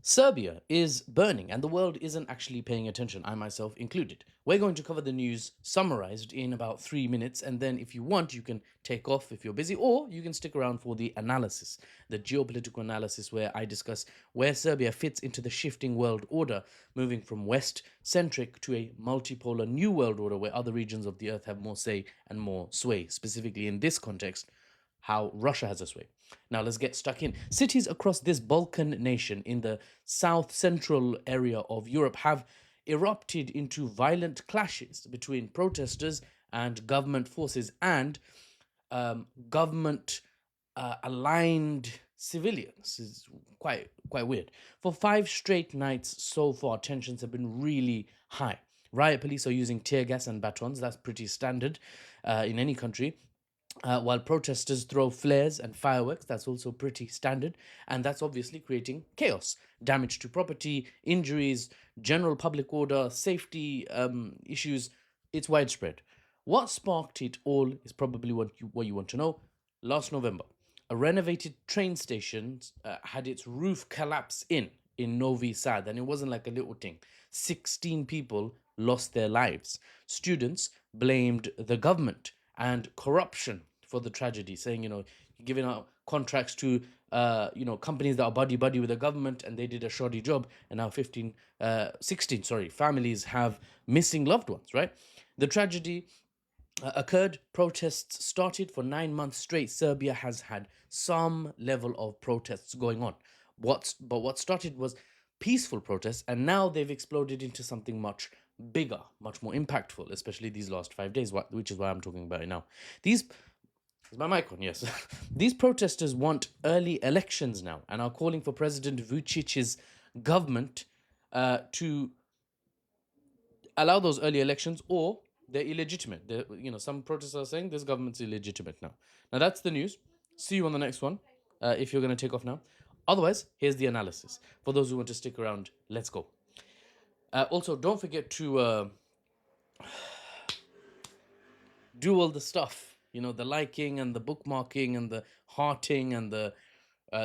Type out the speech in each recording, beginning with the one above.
Serbia is burning and the world isn't actually paying attention, I myself included. We're going to cover the news summarized in about 3 minutes, and then if you want, you can take off if you're busy, or you can stick around for the analysis, the geopolitical analysis, where I discuss where Serbia fits into the shifting world order, moving from West centric to a multipolar new world order where other regions of the earth have more say and more sway, specifically in this context how Russia has a sway. Now let's get stuck in. Cities across this Balkan nation in the south central area of Europe have erupted into violent clashes between protesters and government forces and government aligned civilians. Is quite weird. For 5 straight nights so far, tensions have been really high. Riot police are using tear gas and batons. That's pretty standard in any country. While protesters throw flares and fireworks, that's also pretty standard, and that's obviously creating chaos, damage to property, injuries, general public order, safety issues. It's widespread. What sparked it all is probably what you want to know. Last November, a renovated train station had its roof collapse in Novi Sad, and it wasn't like a little thing. 16 people lost their lives. Students blamed the government and corruption for the tragedy, saying, you're giving out contracts to, companies that are buddy with the government and they did a shoddy job. And now 16, families have missing loved ones, right? The tragedy occurred, protests started for 9 months straight. Serbia has had some level of protests going on. What started was peaceful protests, and now they've exploded into something much bigger, much more impactful, especially these last 5 days, which is why I'm talking about it now. These is my mic on? Yes. These protesters want early elections now and are calling for President Vučić's government to allow those early elections, or they're illegitimate. Some protesters are saying this government's illegitimate now. Now that's the news. See you on the next one. If you're going to take off now. Otherwise, here's the analysis. For those who want to stick around, let's go. Also, don't forget to do all the stuff, the liking and the bookmarking and the hearting and the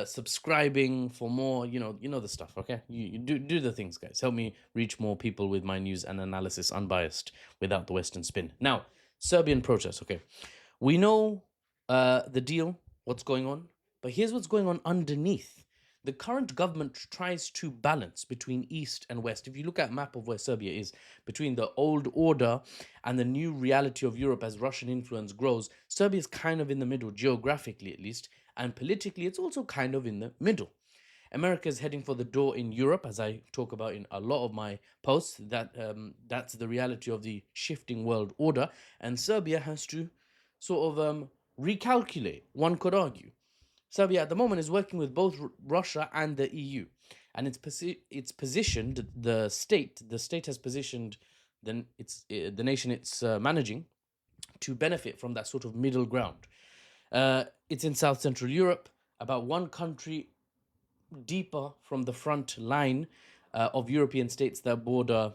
subscribing for more, the stuff. Okay, you do the things, guys. Help me reach more people with my news and analysis, unbiased, without the Western spin. Now, Serbian protests. Okay, we know the deal, what's going on, but here's what's going on underneath. The current government tries to balance between East and West. If you look at a map of where Serbia is, between the old order and the new reality of Europe as Russian influence grows, Serbia is kind of in the middle, geographically at least, and politically it's also kind of in the middle. America is heading for the door in Europe, as I talk about in a lot of my posts. That's the reality of the shifting world order, and Serbia has to sort of recalculate, one could argue. Serbia at the moment is working with both Russia and the EU, and it's positioned the state. The state has positioned the nation it's managing to benefit from that sort of middle ground. It's in South Central Europe, about one country deeper from the front line of European states that border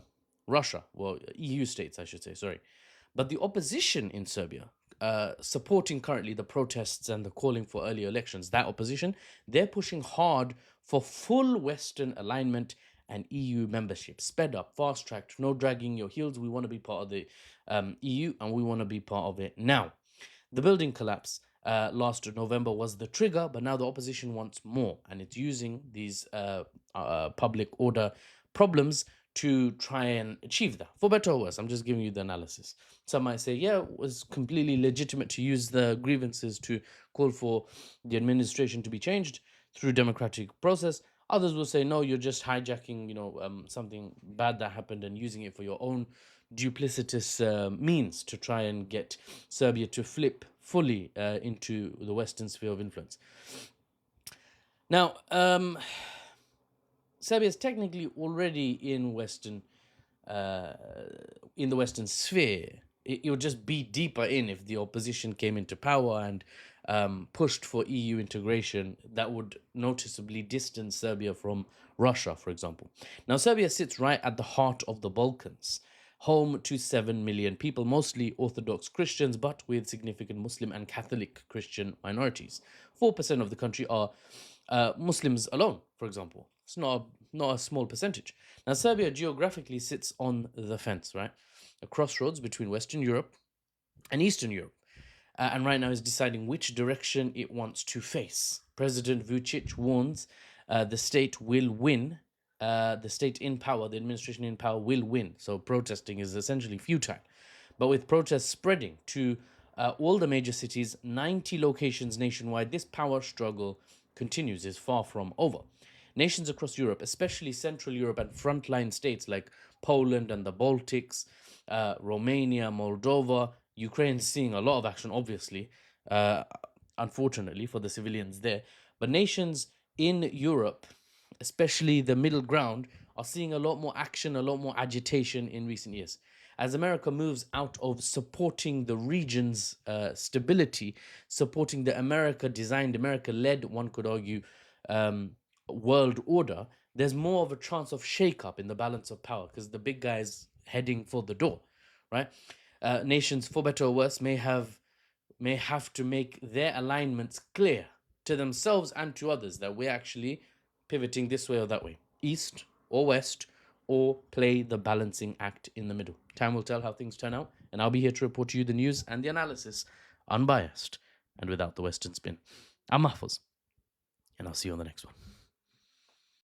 Russia, well, EU states, I should say. Sorry, but the opposition in Serbia, supporting currently the protests and the calling for early elections, that opposition, they're pushing hard for full Western alignment and EU membership, sped up, fast tracked, no dragging your heels. We want to be part of the EU, and we want to be part of it now. The building collapse last November was the trigger, but now the opposition wants more, and it's using these public order problems to try and achieve that. For better or worse, I'm just giving you the analysis. Some might say, yeah, it was completely legitimate to use the grievances to call for the administration to be changed through democratic process. Others will say, no, you're just hijacking, something bad that happened and using it for your own duplicitous means to try and get Serbia to flip fully into the Western sphere of influence. Now, Serbia is technically already in the Western sphere. It would just be deeper in if the opposition came into power and pushed for EU integration. That would noticeably distance Serbia from Russia, for example. Now, Serbia sits right at the heart of the Balkans, home to 7 million people, mostly Orthodox Christians, but with significant Muslim and Catholic Christian minorities. 4% of the country are Muslims alone, for example. It's not not a small percentage. Now, Serbia geographically sits on the fence, right? A crossroads between Western Europe and Eastern Europe. And right now is deciding which direction it wants to face. President Vučić warns the state will win. The state in power, the administration in power will win. So protesting is essentially futile. But with protests spreading to all the major cities, 90 locations nationwide, this power struggle continues, is far from over. Nations across Europe, especially Central Europe and frontline states like Poland and the Baltics, Romania, Moldova, Ukraine is seeing a lot of action, obviously, unfortunately for the civilians there. But nations in Europe, especially the middle ground, are seeing a lot more action, a lot more agitation in recent years. As America moves out of supporting the region's stability, supporting the America-designed, America-led, one could argue, world order, there's more of a chance of shake-up in the balance of power because the big guy's heading for the door, right? Nations, for better or worse, may have to make their alignments clear to themselves and to others that we're actually pivoting this way or that way, east or west, or play the balancing act in the middle. Time will tell how things turn out, and I'll be here to report to you the news and the analysis, unbiased and without the Western spin. I'm Mahfouz, and I'll see you on the next one.